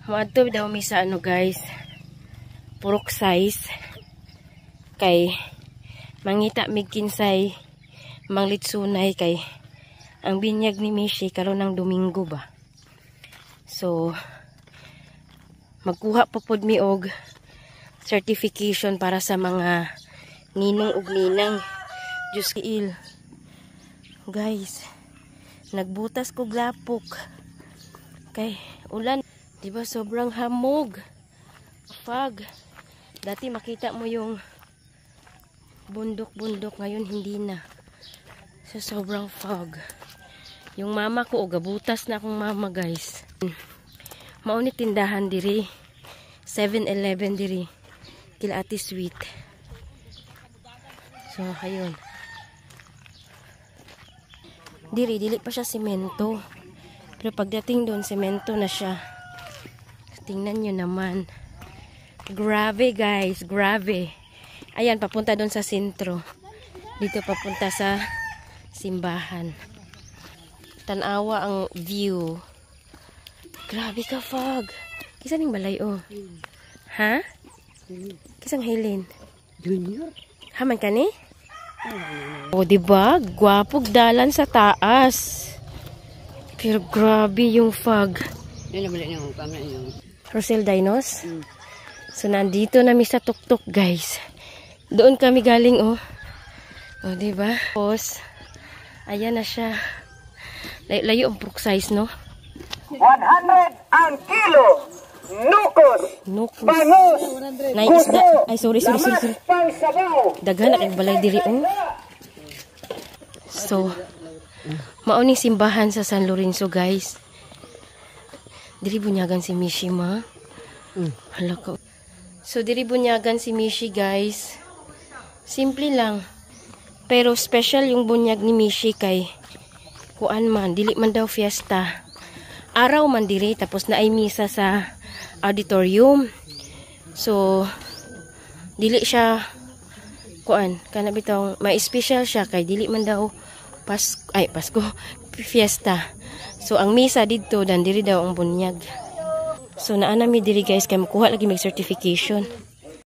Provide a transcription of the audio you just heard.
Muadto daw mi sa ano guys, purok size kay mangita mig kinsay manglitsunay kay ang binyag ni Mishi karon ng Domingo ba. So magkuha pa pod mi og certification para sa mga ninong ug ninang. Diyos kiil. Guys, nagbutas ko glapok kay ulan. Diba sobrang hamog. Fog. Dati makita mo yung bundok-bundok. Ngayon hindi na. So sobrang fog. Yung mama ko, gabutas na akong mama guys. Maunit tindahan diri. 7-Eleven diri. Kila Ate Sweet. So ayun. Dili pa siya semento. Pero pagdating doon, semento na siya. Tingnan nyo naman. Grabe guys, grabe. Ayan, papunta doon sa sentro. Dito papunta sa simbahan. Tanawa ang view. Grabe ka fog. Kisan yung balay oh? Ha? Kisang Helen? Junior. Haman ka ni? O diba? Gwapog dalan sa taas. Pero grabe yung fog. Rosel Dinos. So nandito na mi sa tuktok guys. Doon kami galing oh. Oh diba? Tapos ayan na siya. Layo ang purok size no. 100 ang kilo. Nukos. Bangus. Isda. Ay sorry. Daghan na kay balay diri oh. So mauning simbahan sa San Lorenzo guys. Diri bunyagan si Mishi ma. Hala ka. So diri bunyagan si Mishi guys. Simple lang. Pero special yung bunyag ni Mishi kay kuan man, dili man daw fiesta. Araw man diri tapos na ay misa sa auditorium. So dili siya kuan, kana bitaw may special siya kay dili man daw Pasko fiesta. So ang misa didto dan diri daw ang bunyag. So naa na mi diri guys kay makuha lagi mig certification.